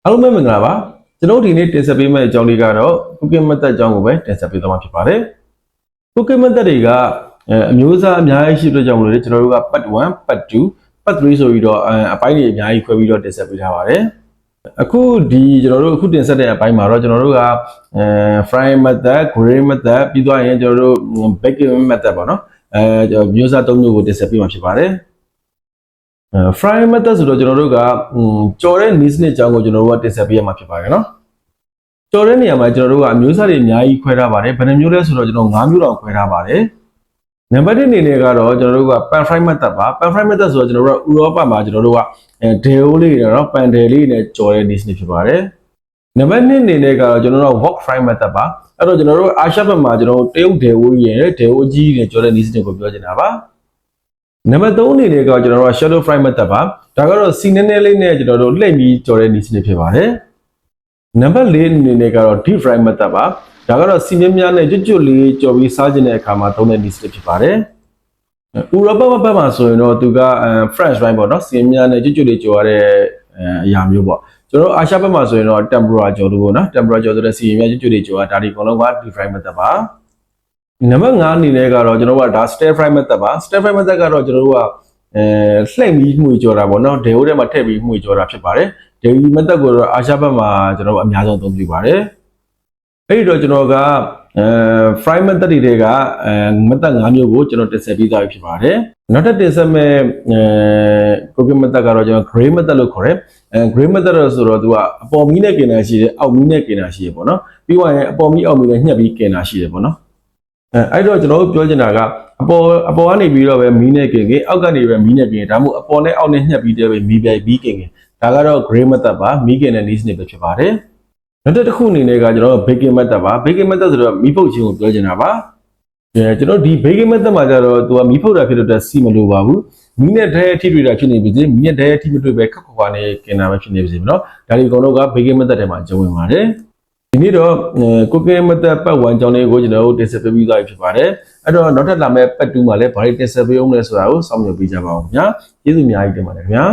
အားလုံးပဲမင်္ဂလာပါကျွန်တော်ဒီနေ့တင်ဆက်ပေးမယ့်အကြောင်းလေးကတော့ cooking method အကြောင်းကိုပဲတင်ဆက်ပေးသွားမှာဖြစ်ပါတယ် cooking method တွေကအမျိုးအစားအများကြီးရှိတဲ့ကြောင့်မလို့လေကျွန်တော်တို့က part 1 part 2 part 3ဆိုပြီးတော့အပိုင်းတွေအများကြီးခွဲပြီးတော့တင်ဆက်ပေးထားပါတယ်အခုဒီကျွန်တော်တို့အခုတင်ဆက်တဲ့အပိုင်းမှာတော့ကျွန်တော်တို့ကfry method grill method ပြီးသွားရင်ကျွန်တော်တို့ baking method ပေါ့နော်မျိုးစား၃မျိုးကိုတင်ဆက်ပေးမှာဖြစ်ပါတယ်fry method ဆိုတော့ကျွန်တော်တို့ကကြော်တဲ့ niche နဲ့အကြောင်းကိုကျွန်တော်တို့ကတင်ဆက်ပေးရမှာဖြစ်ပါတယ်နော်ကြော်တဲ့နေရာမှာကျွန်တော်တို့ကအမျိုးအစားတွေအများကြီးခွဲထားပါတယ်ဘယ်နှမျိုးလဲဆိုတော့ကျွန်တော်၅မျိုးတောင်ခွဲထားပါတယ်နံပါတ်1အနေနဲ့ကတော့ကျွန်တော်တို့က pan fry method ပါ pan fry method ဆိုတော့ကျွန်တော်တို့ကဥရောပမှာကျွန်တော်တို့ကဒဲအိုးလေးတွေနော် pan ဒဲလေးနဲ့ကြော်တဲ့ niche ဖြစ်ပါတယ်နံပါတ်2အနေနဲ့ကတော့ကျွန်တော်တို့ wok fry method ပါအဲ့တော့ကျွန်တော်တို့အာရှဘက်မှာကျွန်တော်တို့တရုတ်ဒဲအိုးရဲ့ဒဲအိုးကြီးနဲ့ကြော်တဲ့ niche ကိုပြောချင်တာပါနံပါတ်3အနေနဲ့ကကျွန်တော်တို့ shallow fry method ပါဒါကတော့စီနည်းနည်းလေးနဲ့ကျွန်တော်တို့လှည့်ပြီးကြော်တဲ့ niche ဖြစ်ပါတယ်နံပါတ်4အနေနဲ့ကတော့ deep fry method ပါဒါကတော့စီမြင်းများနဲ့ကျွတ်လေးကြော်ပြီးစားခြင်းတဲ့အခါမှာသုံးတဲ့ niche ဖြစ်ပါတယ်ဥရောပဘက်မှာဆိုရင်တော့သူက French fry ပေါ့နော်စီမြင်းများနဲ့ကျွတ်လေးကြော်ရတဲ့အရာမျိုးပေါ့ကျွန်တော်အာရှဘက်မှာဆိုရင်တော့ tempura ကြော်လို့ပေါ့နော် tempura ကြော်ဆိုတဲ့စီမြင်းများကျွတ်လေးကြော်ရဒါဒီအကုန်လုံးက deep fry method ပါနံပါတ်5အနေနဲ့ကတော့ကျွန်တော်တို့ကဒါ stir fry method ပါ stir fry method ကတော့ကျွန်တော်တို့ကလှိမ့်ပြီးမှုကြော်တာပေါ့နော်ဒဲအိုးထဲမှာထည့်ပြီးမှုကြော်တာဖြစ်ပါတယ်ဒီ method ကိုတော့အာရှဘက်မှာကျွန်တော်တို့အများဆုံးအသုံးပြုပါတယ်အဲ့ဒီတော့ကျွန်တော်ကfry method တွေကmethod 5မျိုးကိုကျွန်တော်တင်ဆက်ပေးသွားပြီဖြစ်ပါတယ်နောက်ထပ်တင်ဆက်မဲ့cooking method ကတော့ကျွန်တော် grill method လို့ခေါ်တယ်grill method ဆိုတော့သူကအပေါ်မီးနဲ့กินတာရှိတယ်အောက်မီးနဲ့กินတာရှိတယ်ပေါ့နော်ပြီးတော့အပေါ်မီးအောက်မီးနဲ့ညှက်ပြီးกินတာရှိတယ်ပေါ့နော်အဲ့တော့ကျွန်တော်တို့ပြောချင်တာကအပေါ်ကနေပြီးတော့ပဲမီးနဲ့กินအောက်ကနေပဲမီးနဲ့กินဒါမှမဟုတ်အပေါ်နဲ့အောက်နဲ့ညှက်ပြီးတဲ့ပဲမီးပြိုင်ပြီးกินဒါကတော့ grill method ပါမီးกินတဲ့ niche ပဲဖြစ်ပါတယ်နောက်တစ်ခုအနေနဲ့ကကျွန်တော် baking method ပါ baking method ဆိုတော့မီးဖုတ်ခြင်းကိုပြောချင်တာပါကျွန်တော်ဒီ baking method မှာကျတော့သူကမီးဖုတ်တာဖြစ်လို့စီမလိုပါဘူးမီးနဲ့ဓာတ်ထိတွေ့တာဖြစ်နေပြီမီးနဲ့ဓာတ်ထိမတွေ့ပဲခက်ခွာနေกินတာပဲဖြစ်နေပြီเนาะဒါဒီအကုန်လုံးက baking method ထဲမှာကျုံဝင်ပါတယ်ဒီနေ့တော့ cooking method part 1ကြောင်းလေးကိုကျွန်တော်တို့တင်ဆက်ပေးပြီးသားဖြစ်ပါတယ်အဲ့တော့နောက်ထပ်လာမယ့် part 2မှာလည်းဘာတွေတင်ဆက်ပေးအောင်လဲဆိုတာကိုစောင့်မျှော်ပေးကြပါဦးခင်ဗျာကျေးဇူးအများကြီးတင်ပါတယ်ခင်ဗျာ